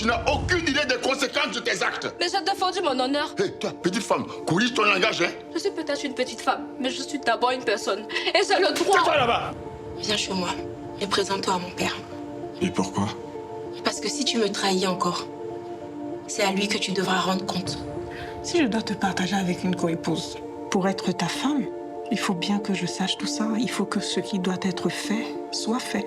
Tu n'as aucune idée des conséquences de tes actes. Mais j'ai défendu mon honneur. Hé, toi, petite femme, corrige ton langage, hein. Je suis peut-être une petette femme, mais je suis d'abord une personne. Et j'ai le droit. Tais-toi là-bas. Viens chez moi et présente-toi à mon père. Et pourquoi? Parce que si tu me trahis encore, c'est à lui que tu devras rendre compte. Si je dois te partager avec une coépouse pour être ta femme, il faut bien que je sache tout ça. Il faut que ce qui doit être fait soit fait.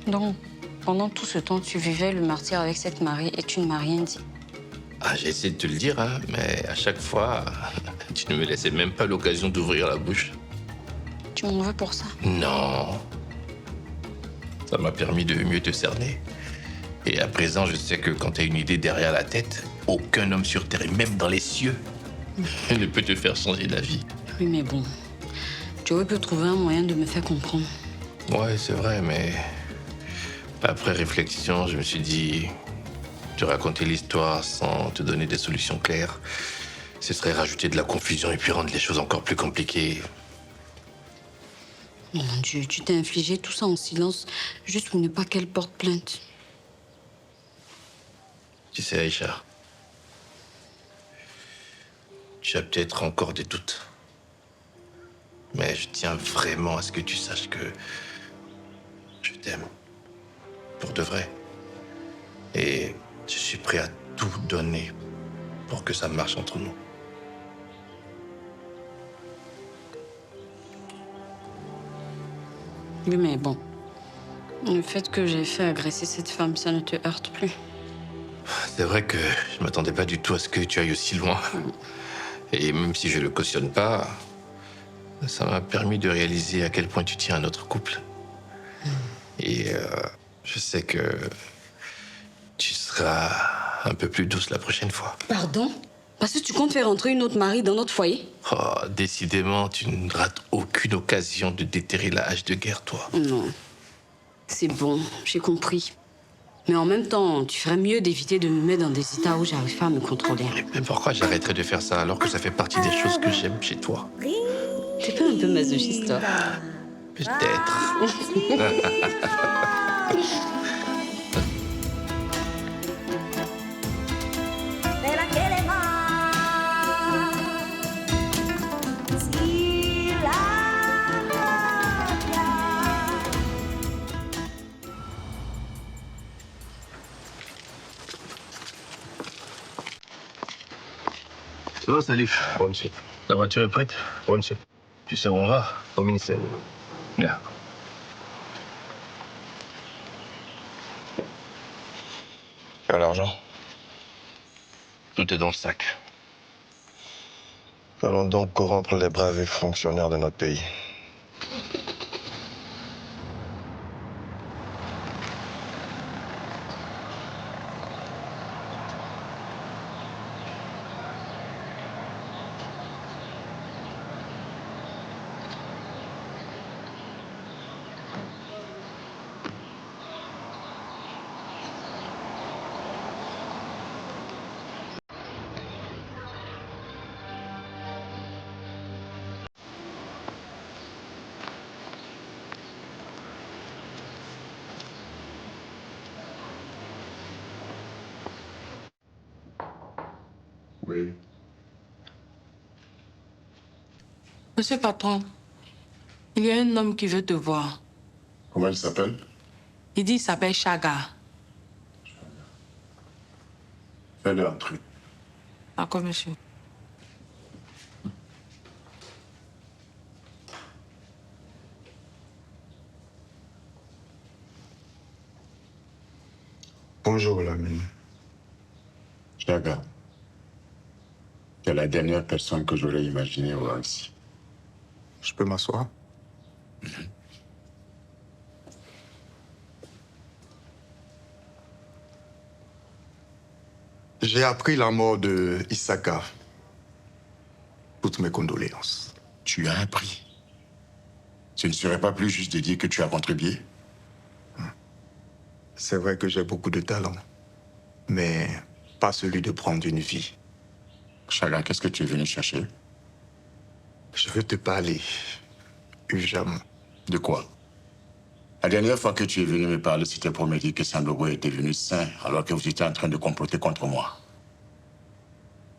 Donc, pendant tout ce temps, tu vivais le martyre avec cette Marie et tu ne m'as rien dit. Ah, j'ai essayé de te le dire, hein, mais à chaque fois, tu ne me laissais même pas l'occasion d'ouvrir la bouche. Tu m'en veux pour ça? Non. Ça m'a permis de mieux te cerner. Et à présent, je sais que quand tu as une idée derrière la tête, aucun homme sur Terre, et même dans les cieux, ne peut te faire changer d'avis. Oui, mais bon, tu aurais pu trouver un moyen de me faire comprendre. Ouais, c'est vrai, mais après réflexion, je me suis dit, te raconter l'histoire sans te donner des solutions claires, ce serait rajouter de la confusion et puis rendre les choses encore plus compliquées. Mon Dieu, tu t'es infligé tout ça en silence, juste pour ne pas qu'elle porte plainte. Tu sais, Aïcha, tu as peut-être encore des doutes. Mais je tiens vraiment à ce que tu saches que je t'aime. Pour de vrai. Et je suis prêt à tout donner pour que ça marche entre nous. Oui, mais bon, le fait que j'ai fait agresser cette femme, ça ne te heurte plus. C'est vrai que je m'attendais pas du tout à ce que tu ailles aussi loin. Et même si je le cautionne pas, ça m'a permis de réaliser à quel point tu tiens à notre couple. Et je sais que tu seras un peu plus douce la prochaine fois. Pardon? Parce que tu comptes faire entrer une autre Marie dans notre foyer? Oh, décidément, tu ne rates aucune occasion de déterrer la hache de guerre, toi. Non. C'est bon, j'ai compris. Mais en même temps, tu ferais mieux d'éviter de me mettre dans des états où j'arrive pas à me contrôler. Mais pourquoi j'arrêterais de faire ça alors que ça fait partie des choses que j'aime chez toi? T'es pas un peu masochiste, toi? Peut-être. Ça va, Salif? Bon, monsieur. La voiture est prête? Bon, monsieur. Tu sais où on va? Au ministère. Bien. Tu as l'argent? Tout est dans le sac. Allons donc corrompre les braves fonctionnaires de notre pays. Oui. Monsieur le patron, il y a un homme qui veut te voir. Comment il s'appelle? Il dit qu'il s'appelle Chaga. Fais-le entrer. D'accord, monsieur. Bonjour, Lamine. Chaga, tu es la dernière personne que j'aurais imaginé voir ici. Je peux m'asseoir? J'ai appris la mort de Issaka. Toutes mes condoléances. Tu as appris. Ce ne serait pas plus juste de dire que tu as contribué? C'est vrai que j'ai beaucoup de talent, mais pas celui de prendre une vie. Chaga, qu'est-ce que tu es venu chercher? Je veux te parler, Ujam. De quoi? La dernière fois que tu es venu me parler, c'était pour me dire que Sandogo était venu sain alors que vous étiez en train de comploter contre moi.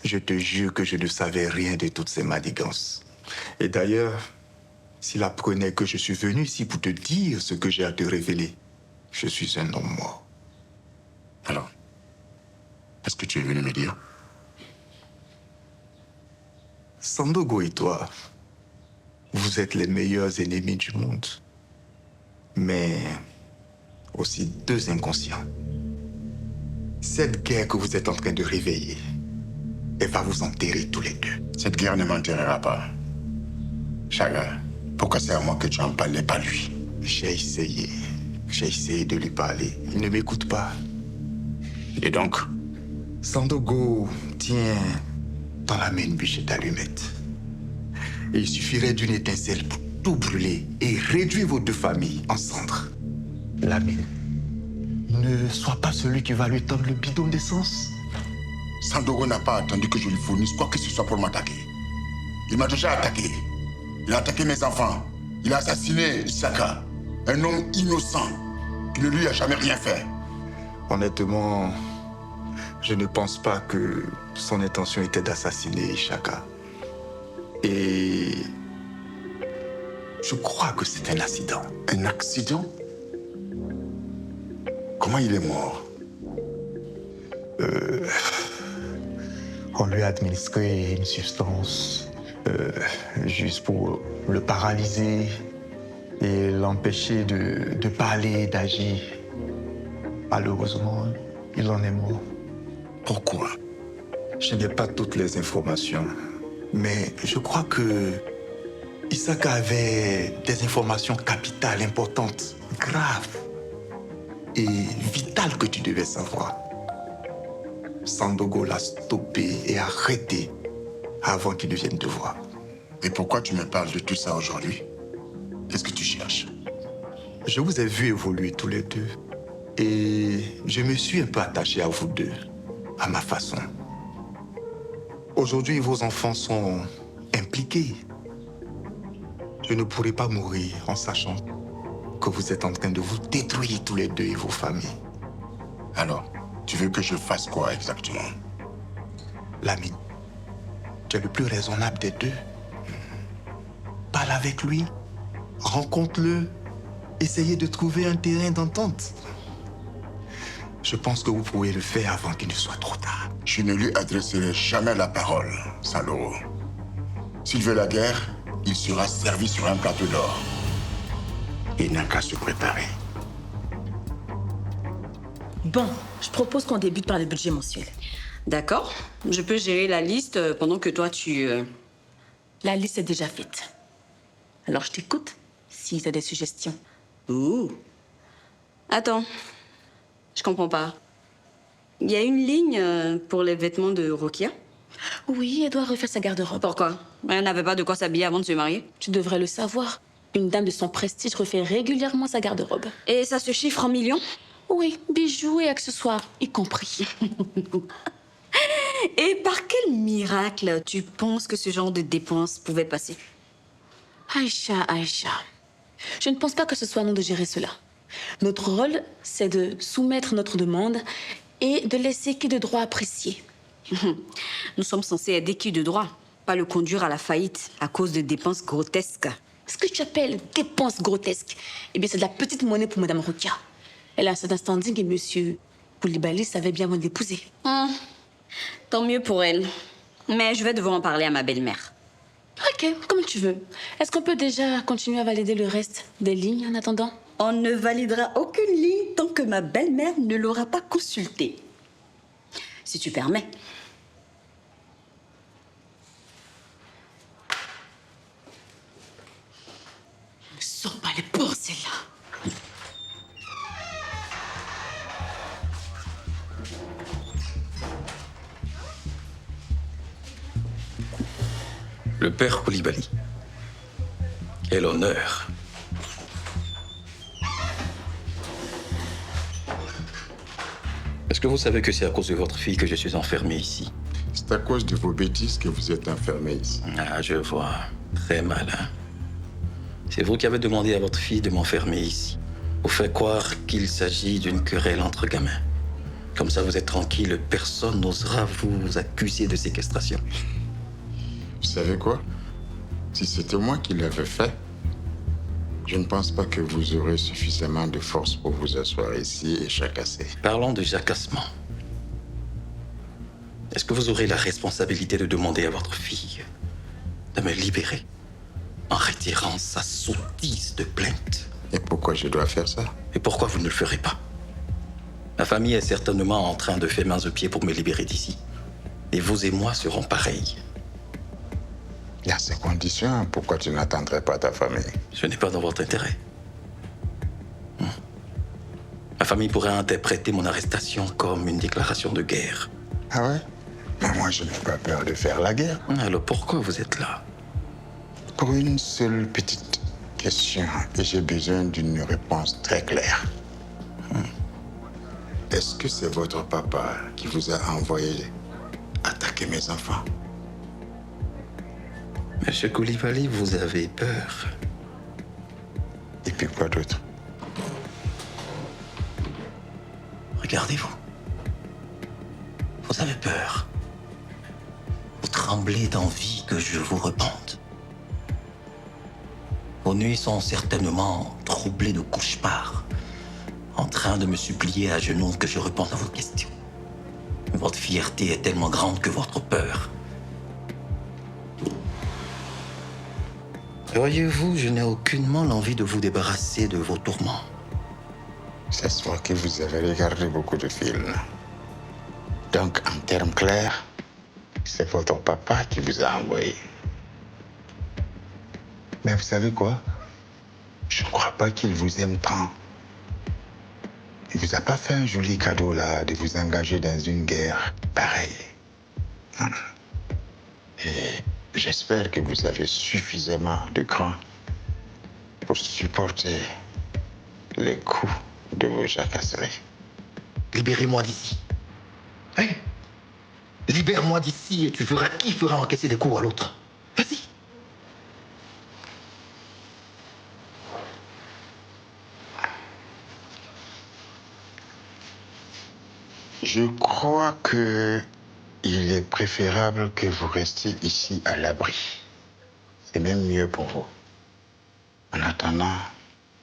Je te jure que je ne savais rien de toutes ces manigances. Et d'ailleurs, s'il apprenait que je suis venu ici pour te dire ce que j'ai à te révéler, je suis un homme mort. Alors, est-ce que tu es venu me dire? Sandogo et toi, vous êtes les meilleurs ennemis du monde. Mais aussi deux inconscients. Cette guerre que vous êtes en train de réveiller, elle va vous enterrer tous les deux. Cette guerre ne m'enterrera pas. Chaga, pourquoi c'est à moi que tu en parlais, pas lui? J'ai essayé de lui parler. Il ne m'écoute pas. Et donc? Sandogo tient dans la main une bûche d'allumettes. Et il suffirait d'une étincelle pour tout brûler et réduire vos deux familles en cendres. Lamine, ne sois pas celui qui va lui tendre le bidon d'essence. Sandogo n'a pas attendu que je lui fournisse quoi que ce soit pour m'attaquer. Il m'a déjà attaqué. Il a attaqué mes enfants. Il a assassiné Isaka, un homme innocent qui ne lui a jamais rien fait. Honnêtement, je ne pense pas que son intention était d'assassiner Ishaka. Et je crois que c'est un accident. Un accident? Comment il est mort? On lui a administré une substance juste pour le paralyser et l'empêcher de parler, d'agir. Malheureusement, il en est mort. Pourquoi? Je n'ai pas toutes les informations, mais je crois que Isaka avait des informations capitales, importantes, graves et vitales que tu devais savoir. Sandogo l'a stoppé et arrêté avant qu'il ne vienne te voir. Et pourquoi tu me parles de tout ça aujourd'hui? Qu'est-ce que tu cherches? Je vous ai vu évoluer tous les deux et je me suis un peu attaché à vous deux, à ma façon. Aujourd'hui, vos enfants sont impliqués. Je ne pourrai pas mourir en sachant que vous êtes en train de vous détruire tous les deux et vos familles. Alors, tu veux que je fasse quoi exactement? Lamine, tu es le plus raisonnable des deux. Parle avec lui, rencontre-le, essayez de trouver un terrain d'entente. Je pense que vous pourrez le faire avant qu'il ne soit trop tard. Je ne lui adresserai jamais la parole, Sandogo. S'il veut la guerre, il sera servi sur un plateau d'or. Il n'a qu'à se préparer. Bon, je propose qu'on débute par le budget mensuel. D'accord. Je peux gérer la liste pendant que toi, tu... La liste est déjà faite. Alors je t'écoute si tu as des suggestions. Ouh. Attends. Je comprends pas. Il y a une ligne pour les vêtements de Rokia? Oui, elle doit refaire sa garde-robe. Pourquoi? Elle n'avait pas de quoi s'habiller avant de se marier? Tu devrais le savoir. Une dame de son prestige refait régulièrement sa garde-robe. Et ça se chiffre en millions? Oui, bijoux et accessoires, y compris. Et par quel miracle tu penses que ce genre de dépenses pouvait passer? Aïcha, je ne pense pas que ce soit à nous de gérer cela. Notre rôle, c'est de soumettre notre demande et de laisser qui de droit apprécier. Nous sommes censés aider qui de droit, pas le conduire à la faillite à cause de dépenses grotesques. Ce que tu appelles dépenses grotesques, eh bien, c'est de la petite monnaie pour Madame Rokia. Elle a un certain standing et Monsieur Koulibaly savait bien avant de l'épouser. Tant mieux pour elle. Mais je vais devoir en parler à ma belle-mère. Ok, comme tu veux. Est-ce qu'on peut déjà continuer à valider le reste des lignes en attendant? On ne validera aucune ligne tant que ma belle-mère ne l'aura pas consultée. Si tu permets. Ne sors pas les porcs, celle-là. Le père Koulibaly. Quel honneur. Est-ce que vous savez que c'est à cause de votre fille que je suis enfermé ici? C'est à cause de vos bêtises que vous êtes enfermé ici. Ah, je vois. Très malin. C'est vous qui avez demandé à votre fille de m'enfermer ici. Vous faites croire qu'il s'agit d'une querelle entre gamins. Comme ça, vous êtes tranquille, personne n'osera vous accuser de séquestration. Vous savez quoi? Si c'était moi qui l'avais fait, je ne pense pas que vous aurez suffisamment de force pour vous asseoir ici et chacasser. Parlons de jacassement. Est-ce que vous aurez la responsabilité de demander à votre fille de me libérer en retirant sa sottise de plainte? Et pourquoi je dois faire ça? Et pourquoi vous ne le ferez pas? Ma famille est certainement en train de faire main aux pieds pour me libérer d'ici. Et vous et moi serons pareils. Et à ces conditions, pourquoi tu n'attendrais pas ta famille? Ce n'est pas dans votre intérêt. Ma famille pourrait interpréter mon arrestation comme une déclaration de guerre. Ah ouais? Mais moi, je n'ai pas peur de faire la guerre. Alors pourquoi vous êtes là? Pour une seule petite question, et j'ai besoin d'une réponse très claire. Est-ce que c'est votre papa qui vous a envoyé attaquer mes enfants? Monsieur Koulibaly, vous avez peur. Et puis quoi d'autre? Regardez-vous. Vous avez peur. Vous tremblez d'envie que je vous repente. Vos nuits sont certainement troublées de cauchemars, en train de me supplier à genoux que je réponde à vos questions. Votre fierté est tellement grande que votre peur. Voyez-vous, je n'ai aucunement l'envie de vous débarrasser de vos tourments. Ça se voit que vous avez regardé beaucoup de films. Donc, en termes clairs, c'est votre papa qui vous a envoyé. Mais vous savez quoi? Je ne crois pas qu'il vous aime tant. Il vous a pas fait un joli cadeau, là, de vous engager dans une guerre pareille. Et j'espère que vous avez suffisamment de cran pour supporter les coups de vos jacasseries. Libérez-moi d'ici. Hein? Libère-moi d'ici et tu verras qui fera encaisser des coups à l'autre. Vas-y. Je crois que il est préférable que vous restiez ici à l'abri. C'est même mieux pour vous. En attendant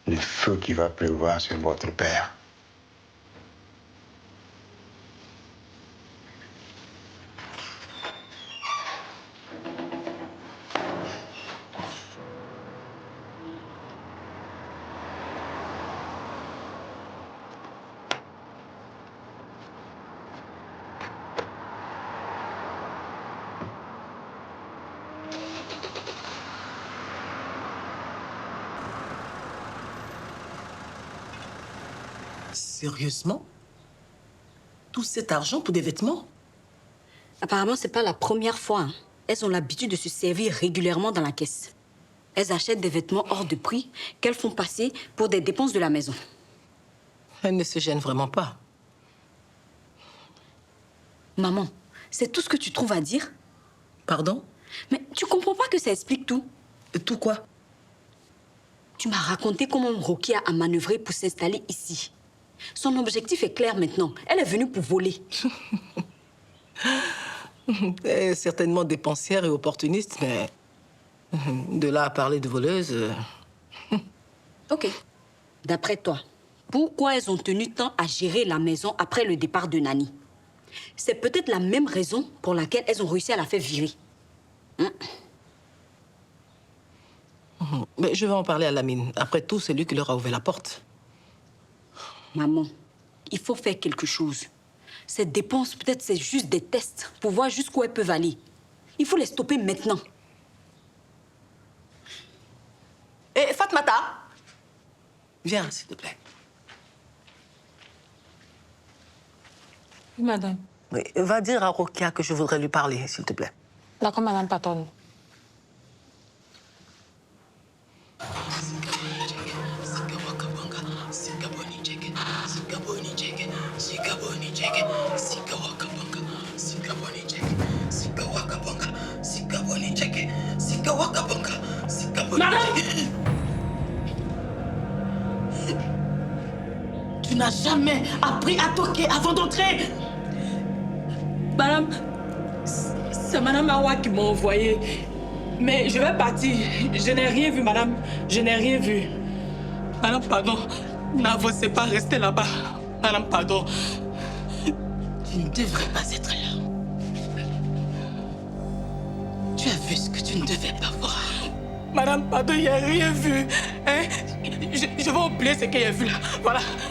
le feu qui va pleuvoir sur votre père. Sérieusement? Tout cet argent pour des vêtements? Apparemment, c'est pas la première fois. Hein. Elles ont l'habitude de se servir régulièrement dans la caisse. Elles achètent des vêtements hors de prix qu'elles font passer pour des dépenses de la maison. Elles ne se gênent vraiment pas. Maman, c'est tout ce que tu trouves à dire? Pardon? Mais tu comprends pas que ça explique tout? Tout quoi? Tu m'as raconté comment Rokia a manœuvré pour s'installer ici. Son objectif est clair maintenant. Elle est venue pour voler. Elle est certainement dépensière et opportuniste, mais de là à parler de voleuse... Ok. D'après toi, pourquoi elles ont tenu tant à gérer la maison après le départ de Nani? C'est peut-être la même raison pour laquelle elles ont réussi à la faire virer. Mais je vais en parler à Lamine. Après tout, c'est lui qui leur a ouvert la porte. Maman, il faut faire quelque chose. Ces dépenses, peut-être c'est juste des tests pour voir jusqu'où elles peuvent aller. Il faut les stopper maintenant. Hé, Fatmata! Viens, s'il te plaît. Oui, madame. Oui, va dire à Rokia que je voudrais lui parler, s'il te plaît. D'accord, madame patronne. Madame! Tu n'as jamais appris à toquer avant d'entrer. Madame, c'est Madame Awa qui m'a envoyé. Mais je vais partir. Je n'ai rien vu, madame. Je n'ai rien vu. Madame, pardon. N'avancez pas, restez là-bas. Madame, pardon. Tu ne devrais pas être là. Tu as vu ce que tu ne devais pas voir. Madame, pardon, il n'y a rien vu. Hein? Je vais oublier ce qu'il y a vu là.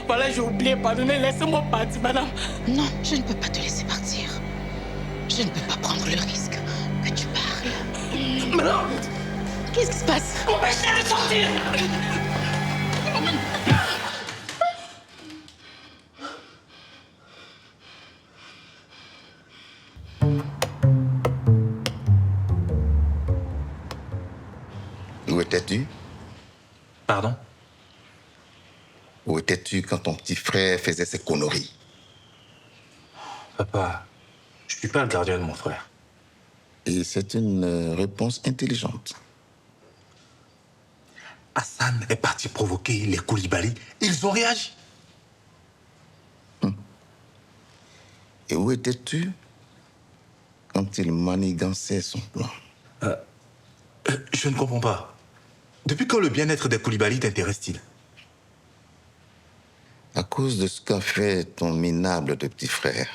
Voilà, j'ai oublié. Pardonnez, laissez-moi partir, madame. Non, je ne peux pas te laisser partir. Je ne peux pas prendre le risque que tu parles. Madame! Qu'est-ce qui se passe? Empêchez-le de sortir! Où étais-tu? Pardon? Où étais-tu quand ton petit frère faisait ses conneries? Papa, je suis pas le gardien de mon frère. Et c'est une réponse intelligente. Hassan est parti provoquer les Koulibaly. Ils ont réagi. Et où étais-tu quand il manigançait son plan? Je ne comprends pas. Depuis quand le bien-être des Koulibaly t'intéresse-t-il? À cause de ce qu'a fait ton minable de petit frère.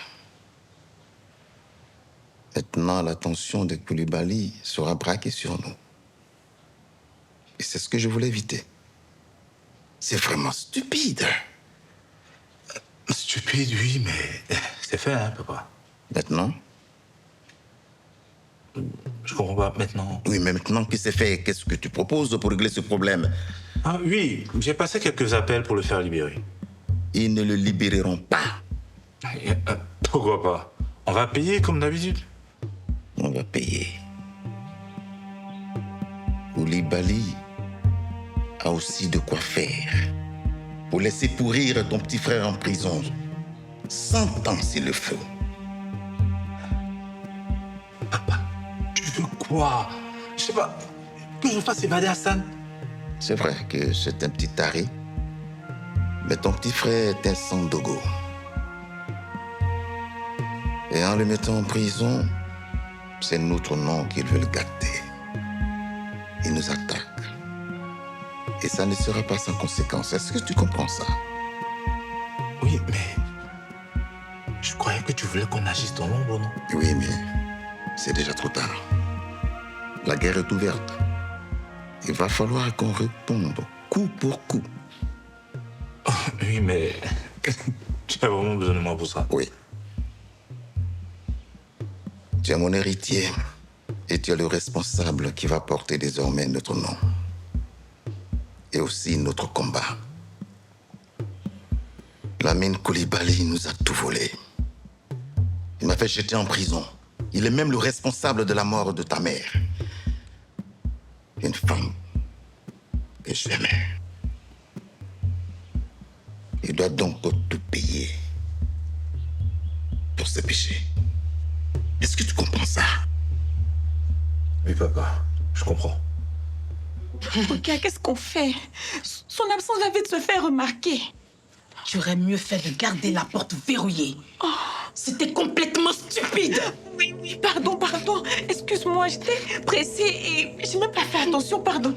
Maintenant, l'attention des Koulibaly sera braquée sur nous. Et c'est ce que je voulais éviter. C'est vraiment stupide. Stupide, oui, mais c'est fait, hein, papa. Maintenant? Je comprends pas, maintenant. Oui, mais maintenant que c'est fait, qu'est-ce que tu proposes pour régler ce problème? Ah oui, j'ai passé quelques appels pour le faire libérer. Ils ne le libéreront pas. Pourquoi pas? On va payer comme d'habitude. On va payer. Koulibaly a aussi de quoi faire pour laisser pourrir ton petit frère en prison. 100 ans s'il le faut. Papa, tu veux quoi? Je sais pas, que je fasse évader Hassan? C'est vrai que c'est un petit taré, mais ton petit frère est un Sandogo. Et en le mettant en prison, c'est notre nom qu'ils veulent gâter. Ils nous attaquent. Et ça ne sera pas sans conséquence. Est-ce que tu comprends ça? Oui, mais je croyais que tu voulais qu'on agisse dans l'ombre, non? Oui, mais c'est déjà trop tard. La guerre est ouverte. Il va falloir qu'on réponde coup pour coup. Oui, mais tu as vraiment besoin de moi pour ça? Oui. Tu es mon héritier et tu es le responsable qui va porter désormais notre nom. Et aussi notre combat. Lamine Koulibaly nous a tout volé. Il m'a fait jeter en prison. Il est même le responsable de la mort de ta mère. Une femme que j'aimais. Il doit donc tout payer pour ses péchés. Est-ce que tu comprends ça? Oui, papa, je comprends. Regarde, qu'est-ce qu'on fait? Son absence va vite se faire remarquer. Tu aurais mieux fait de garder la porte verrouillée. C'était complètement stupide. Oui, pardon. Excuse-moi, j'étais pressée et j'ai même pas fait attention, pardon.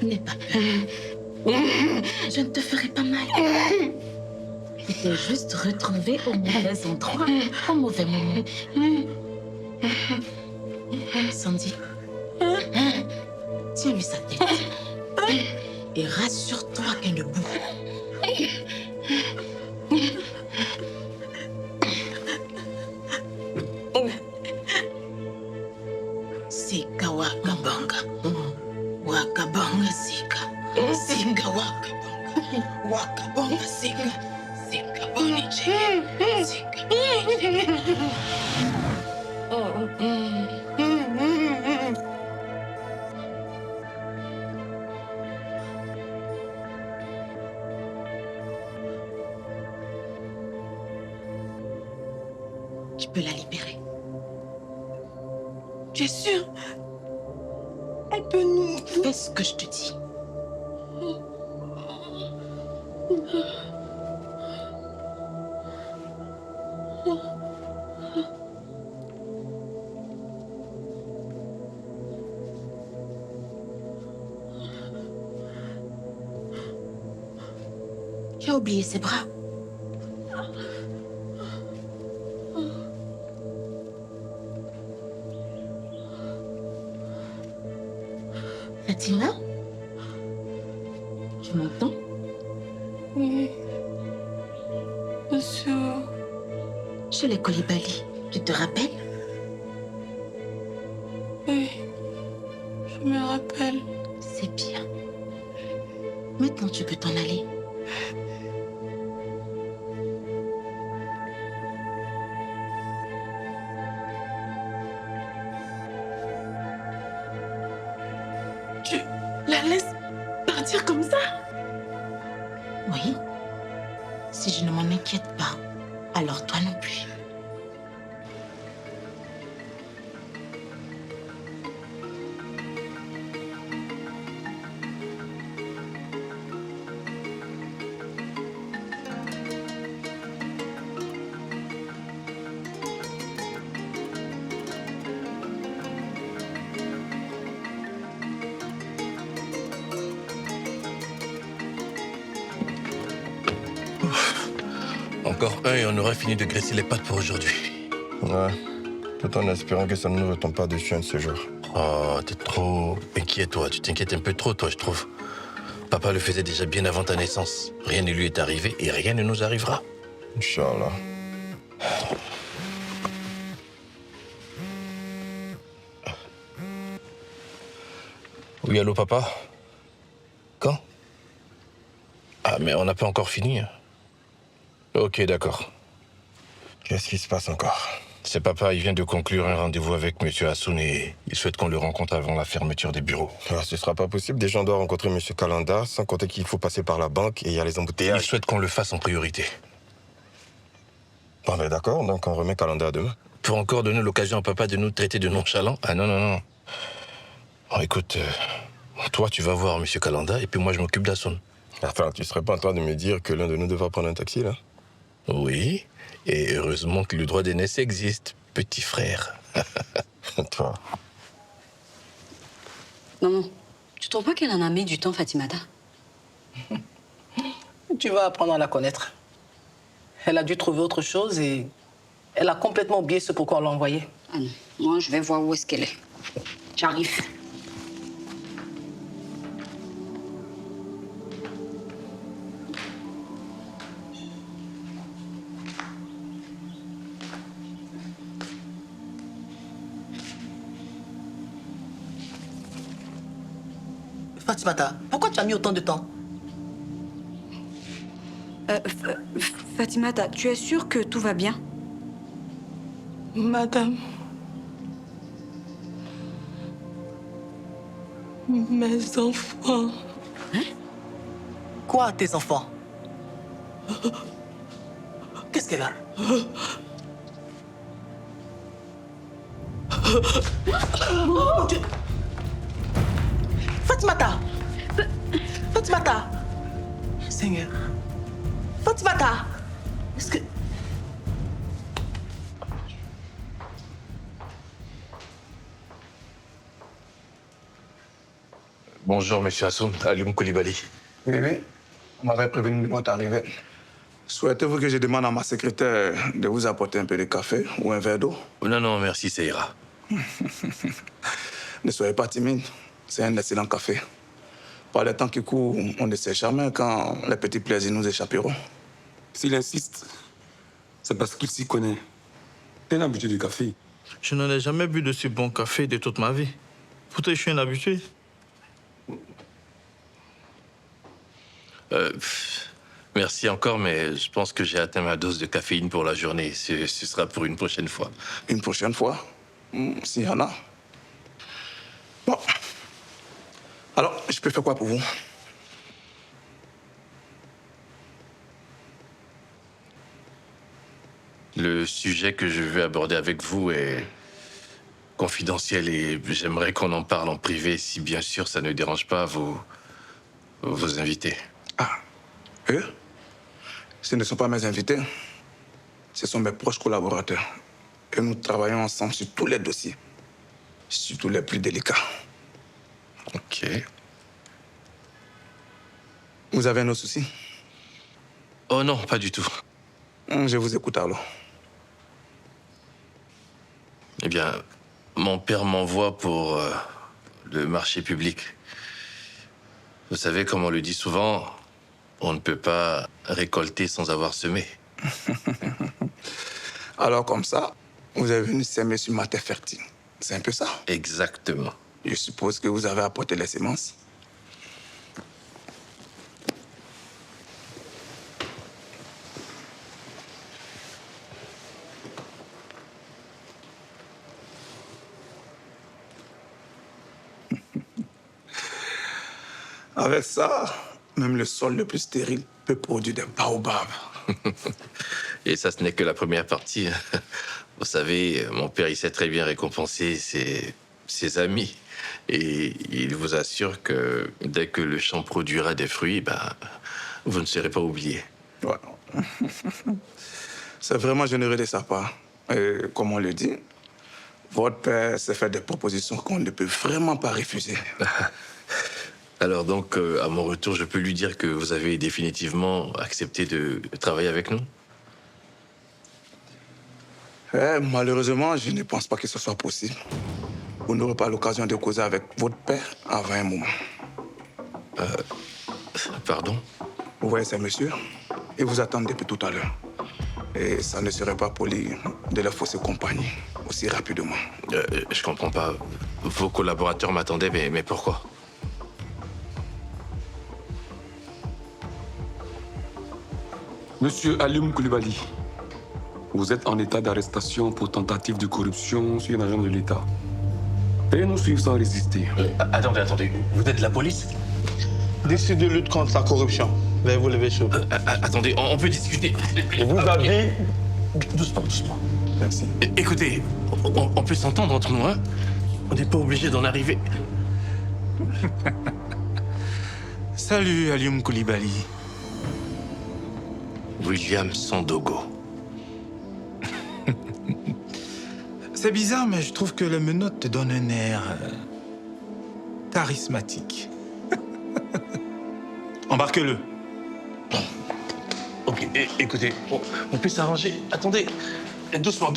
N'aie pas peur. Je ne te ferai pas mal. Tu t'es juste retrouvé au mauvais endroit, au mauvais moment. Sandy, tiens-lui sa tête. Et rassure-toi qu'elle ne bouge. Sika wakabanga. Wakabanga sika. Sika wakabanga. Wakabanga sika. Sika boni cheke. Sika boni cheke. Je peux la libérer. Tu es sûre? Elle peut nous... Fais ce que je te dis. Tu as oublié ses bras. Fatima? Tu m'entends? Oui. Monsieur. Chez les Coulibaly, tu te rappelles? Oui. Je me rappelle. C'est bien. Maintenant, tu peux t'en aller. Tu la laisses partir comme ça? Oui. Si je ne m'en inquiète pas, alors toi non plus. Encore un et on aura fini de graisser les pattes pour aujourd'hui. Ouais, tout en espérant que ça ne nous retombe pas dessus un de ces jours. Oh, t'es trop inquiet, toi. Tu t'inquiètes un peu trop, toi, je trouve. Papa le faisait déjà bien avant ta naissance. Rien ne lui est arrivé et rien ne nous arrivera. Inch'Allah. Oui, allô, papa? Quand? Ah, mais on n'a pas encore fini. Ok, d'accord. Qu'est-ce qui se passe encore? C'est papa, il vient de conclure un rendez-vous avec M. Hassoun et il souhaite qu'on le rencontre avant la fermeture des bureaux. Ah, ce sera pas possible. Déjà, on doit rencontrer M. Kalanda, sans compter qu'il faut passer par la banque et il y a les Il embouteillages. souhaite qu'on le fasse en priorité. Bon, ben d'accord, donc on remet Kalanda à demain. Pour encore donner l'occasion à papa de nous traiter de nonchalants? Ah non, non, non. Bon, écoute, toi, tu vas voir M. Kalanda et puis moi, je m'occupe d'Hassoun. Attends, tu serais pas en train de me dire que l'un de nous devra prendre un taxi, là? Oui, et heureusement que le droit d'aînesse existe, petit frère. Toi. Maman, tu trouves pas qu'elle en a mis du temps, Fatimata? Tu vas apprendre à la connaître. Elle a dû trouver autre chose et elle a complètement oublié ce pourquoi on l'a envoyée. Ah non, moi je vais voir où est-ce qu'elle est. J'arrive. Fatimata, pourquoi tu as mis autant de temps? Fatimata, tu es sûre que tout va bien? Madame. Mes enfants. Hein? Quoi, tes enfants? Qu'est-ce qu'elle a? Mon Dieu! Fatimata! Fatimata! Seigneur! Fatimata! Est-ce que... Bonjour, monsieur Hassoun, Alioum Coulibaly. Oui, oui. On m'avait prévenu de votre arrivée. Souhaitez-vous que je demande à ma secrétaire de vous apporter un peu de café ou un verre d'eau? Non, non, merci, ça ira. Ne soyez pas timide. C'est un excellent café. Par les temps qui courent, on ne sait jamais quand les petits plaisirs nous échapperont. S'il insiste, c'est parce qu'il s'y connaît. T'es un habitué du café. Je n'en ai jamais bu de si bon café de toute ma vie. Pourtant, je suis un habitué. Merci encore, mais je pense que j'ai atteint ma dose de caféine pour la journée. Ce sera pour une prochaine fois. Une prochaine fois? S'il y en a. Bon. Alors, je peux faire quoi pour vous? Le sujet que je veux aborder avec vous est confidentiel et j'aimerais qu'on en parle en privé, si bien sûr ça ne dérange pas vos invités. Eux? Ce ne sont pas mes invités. Ce sont mes proches collaborateurs. Et nous travaillons ensemble sur tous les dossiers, surtout les plus délicats. Ok. Vous avez nos soucis? Oh non, pas du tout. Je vous écoute alors. Eh bien, mon père m'envoie pour le marché public. Vous savez, comme on le dit souvent, on ne peut pas récolter sans avoir semé. Alors comme ça, vous avez venu s'aimer sur ma terre fertile. C'est un peu ça? Exactement. Je suppose que vous avez apporté les semences. Avec ça, même le sol le plus stérile peut produire des baobabs. Et ça, ce n'est que la première partie. Vous savez, mon père, il sait très bien récompenser ses amis. Et il vous assure que dès que le champ produira des fruits, vous ne serez pas oubliés. Ouais. C'est vraiment généreux de sa part. Et comme on le dit, votre père s'est fait des propositions qu'on ne peut vraiment pas refuser. Alors donc, à mon retour, je peux lui dire que vous avez définitivement accepté de travailler avec nous? Malheureusement, je ne pense pas que ce soit possible. Vous n'aurez pas l'occasion de causer avec votre père avant un moment. Pardon? Vous voyez ces messieurs? Ils vous attendent depuis tout à l'heure. Et ça ne serait pas poli de leur fausser compagnie aussi rapidement. Je comprends pas. Vos collaborateurs m'attendaient, mais pourquoi? Monsieur Alioum Koulibaly, vous êtes en état d'arrestation pour tentative de corruption sur un agent de l'État. Veuillez nous suivre sans résister. Attendez. Vous êtes de la police? Décidez de lutte contre la corruption. Veuillez vous lever chaud. Attendez, on peut discuter. Je vous habille. Doucement. Merci. Écoutez, on peut s'entendre entre nous, hein? On n'est pas obligé d'en arriver. Salut, Alioum Koulibaly. William Sandogo. C'est bizarre, mais je trouve que le menottes te donne un air charismatique. Embarque-le. Ok, écoutez, on peut s'arranger. Attendez, doucement.